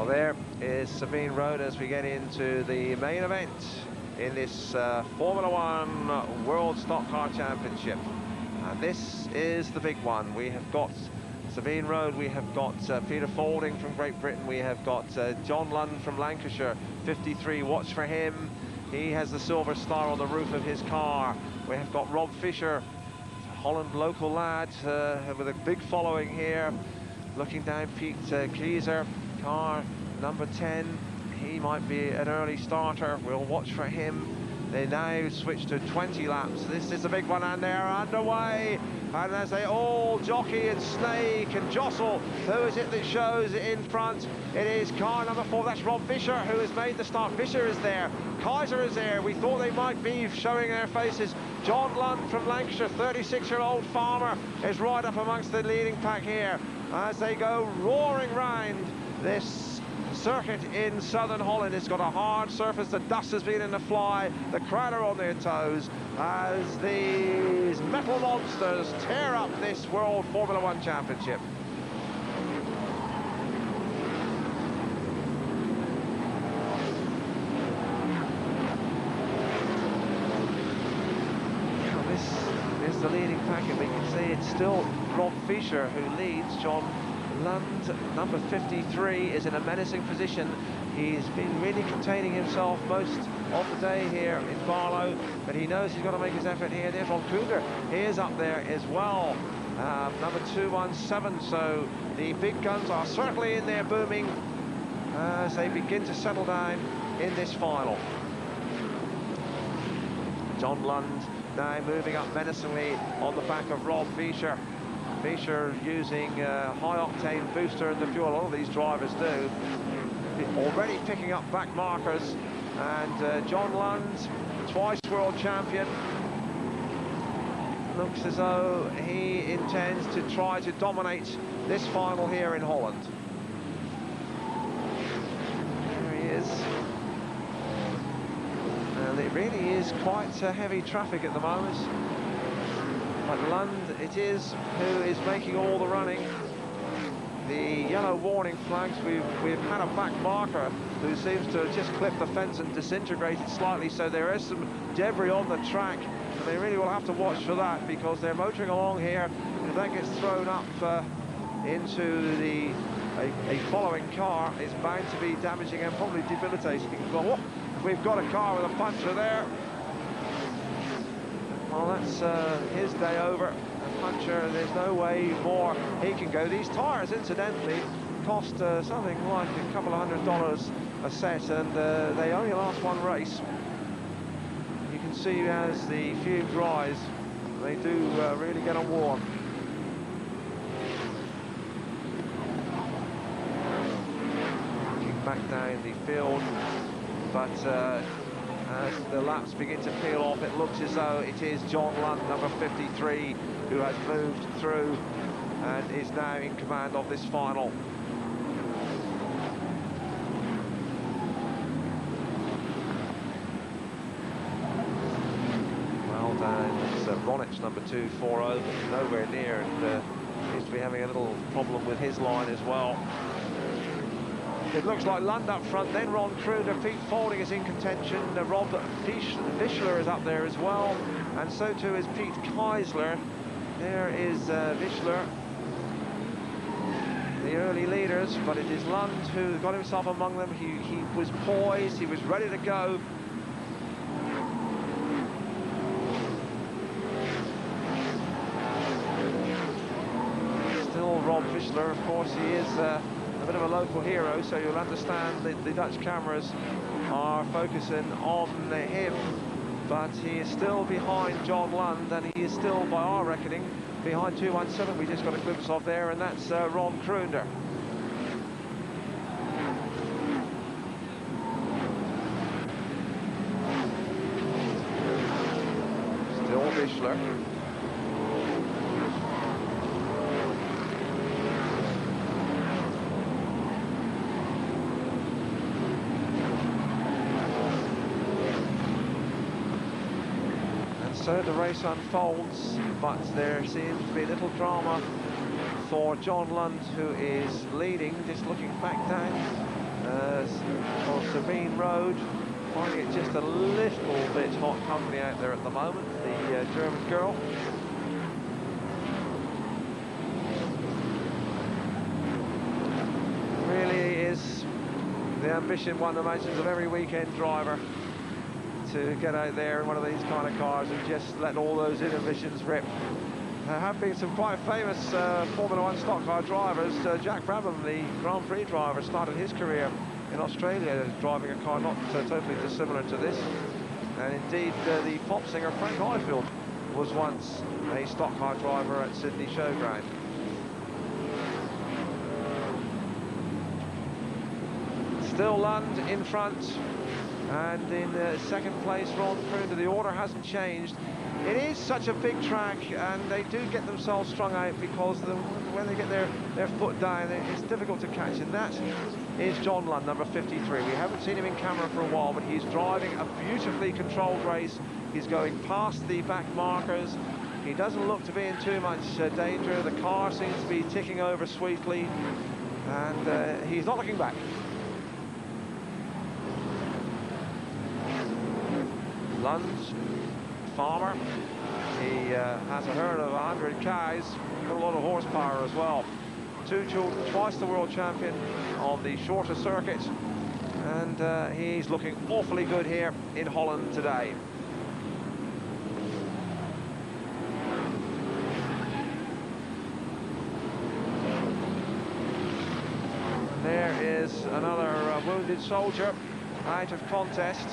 Well, there is Sabine Road as we get into the main event in this Formula One World Stock Car Championship. And this is the big one. We have got Sabine Road, we have got Peter Faulding from Great Britain, we have got John Lund from Lancashire, 53, watch for him. He has the silver star on the roof of his car. We have got Rob Fisher, Holland local lad with a big following here. Looking down, Pete Kieser, car number 10. He might be an early starter. We'll watch for him. They now switch to 20 laps. This is a big one, and they're underway. And as they all jockey and snake and jostle, who is it that shows in front? It is car number 4. That's Rob Fisher, who has made the start. Fisher is there. Kaiser is there. We thought they might be showing their faces. John Lund from Lancashire, 36-year-old farmer, is right up amongst the leading pack here as they go roaring round this circuit in southern Holland. It's got a hard surface, the dust has been in the fly, the crowd are on their toes as these metal monsters tear up this World Formula One Championship. This is the leading pack, and we can see it's still Rob Fisher who leads. John Lund, number 53, is in a menacing position. He's been really containing himself most of the day here in Barlow, but he knows he's got to make his effort here. There's Ron Cougar. He is up there as well, number 217. So the big guns are certainly in there booming as they begin to settle down in this final. John Lund now moving up menacingly on the back of Rob Fisher. Fisher using high-octane booster in the fuel. A lot of these drivers do. Already picking up back markers. And John Lund, twice world champion, looks as though he intends to try to dominate this final here in Holland. There he is. And it really is quite heavy traffic at the moment. But Lund it is who is making all the running. The yellow warning flags, we've had a back marker who seems to have just clipped the fence and disintegrated slightly, so there is some debris on the track, and they really will have to watch for that because they're motoring along here. If that gets thrown up into a following car, it's bound to be damaging and probably debilitating. Well, we've got a car with a puncher there. Well, that's his day over. A puncher, there's no way more he can go. These tyres, incidentally, cost something like a couple of $100 a set, and they only last one race. You can see as the fumes rise, they do really get on warm. Looking back down the field, but as the laps begin to peel off, it looks as though it is John Lund, number 53, who has moved through and is now in command of this final. Well done. It's Ronich, number 240, nowhere near, and seems to be having a little problem with his line as well. It looks like Lund up front, then Ron Kruger. Pete Faulding is in contention. Rob Fischler is up there as well, and so too is Pete Keisler. There is Fischler, the early leaders, but it is Lund who got himself among them. He was poised, he was ready to go. Still Rob Fischler, of course, he is a bit of a local hero, so you'll understand that the Dutch cameras are focusing on him, but he is still behind John Lund, and he is still, by our reckoning, behind 217 we just got a glimpse of there, and that's Ron Kruger. Still Fischler. So the race unfolds, but there seems to be a little drama for John Lund, who is leading, just looking back down on Sabine Road, finding it just a little bit hot company out there at the moment, the German girl. Really is the ambition one imagines of every weekend driver, to get out there in one of these kind of cars and just let all those inhibitions rip. There have been some quite famous Formula 1 stock car drivers. Jack Brabham, the Grand Prix driver, started his career in Australia driving a car not totally dissimilar to this. And indeed, the pop singer Frank Ifield was once a stock car driver at Sydney Showground. Still Lund in front, and in second place Ron Kroonder. The order hasn't changed. It is such a big track, and they do get themselves strung out because when they get their foot down, it's difficult to catch. And that is John Lund, number 53. We haven't seen him in camera for a while, but he's driving a beautifully controlled race. He's going past the back markers. He doesn't look to be in too much danger. The car seems to be ticking over sweetly, and he's not looking back. Lund's farmer. He has a herd of 100 cows, got a lot of horsepower as well. Two children, twice the world champion on the shorter circuit, and he's looking awfully good here in Holland today. And there is another wounded soldier out of contest.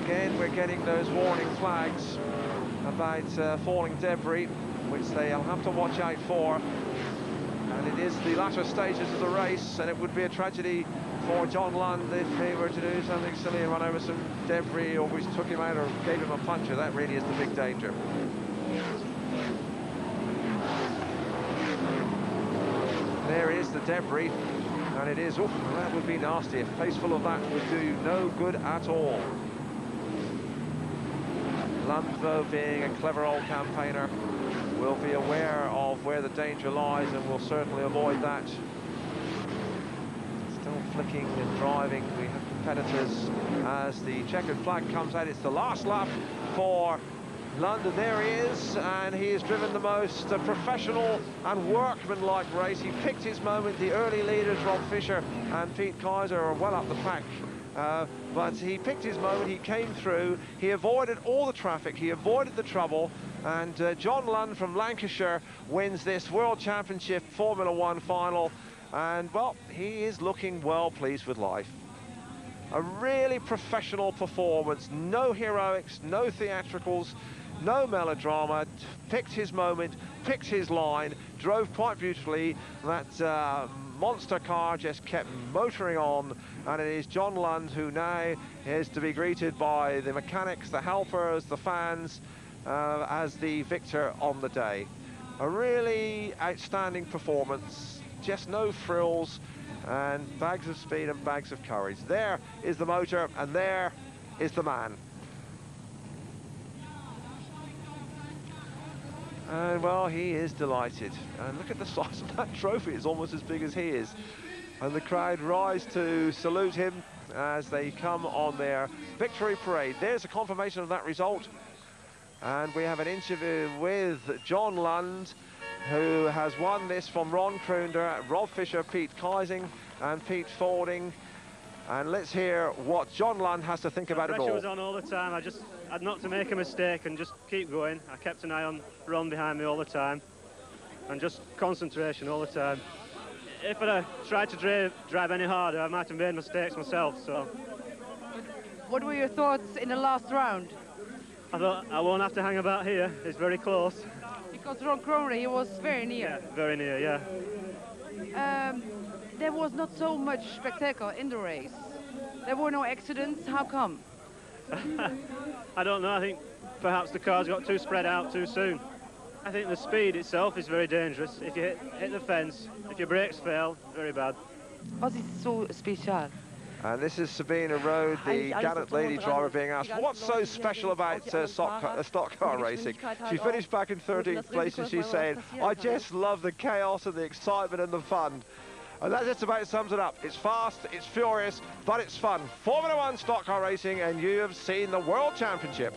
Again, we're getting those warning flags about falling debris, which they'll have to watch out for. And it is the latter stages of the race, and it would be a tragedy for John Lund if he were to do something silly and run over some debris, or we took him out or gave him a puncture. That really is the big danger. There is the debris, and it is, that would be nasty. A face full of that would do no good at all. Lund, though, being a clever old campaigner, will be aware of where the danger lies and will certainly avoid that. Still flicking and driving. We have competitors as the checkered flag comes out. It's the last lap for Lund, and there he is, and he has driven the most professional and workmanlike race. He picked his moment. The early leaders, Rob Fisher and Pete Kaiser, are well up the pack. But he picked his moment, he came through, he avoided all the traffic, he avoided the trouble, and John Lund from Lancashire wins this World Championship Formula 1 final, and, well, he is looking well pleased with life. A really professional performance, no heroics, no theatricals, no melodrama, picked his moment, picked his line, drove quite beautifully. That monster car just kept motoring on, and it is John Lund who now is to be greeted by the mechanics, the helpers, the fans, as the victor on the day. A really outstanding performance, just no frills, and bags of speed and bags of courage. There is the motor, and there is the man. And, well, he is delighted. And look at the size of that trophy. It's almost as big as he is. And the crowd rise to salute him as they come on their victory parade. There's a confirmation of that result. And we have an interview with John Lund, who has won this from Ron Kroonder, Rob Fisher, Pete Keising and Pete Fording. And let's hear what John Lund has to think about it all. The pressure was on all the time. I just had not to make a mistake and just keep going. I kept an eye on Ron behind me all the time, and just concentration all the time. If I tried to drive any harder, I might have made mistakes myself. So, what were your thoughts in the last round? I thought I won't have to hang about here. It's very close. Because Ron Kroonder, he was very near. Yeah, very near. Yeah. There was not so much spectacle in the race. There were no accidents. How come? I don't know. I think perhaps the cars got too spread out too soon. I think the speed itself is very dangerous. If you hit the fence, if your brakes fail, very bad. Was it so special? And this is Sabine Road, the gallant lady driver, being asked what's so special about stock car racing. She finished back in 13th place, and she's saying, I just love the chaos and the excitement and the fun. And that just about sums it up. It's fast, it's furious, but it's fun. Formula One stock car racing, and you have seen the World Championship.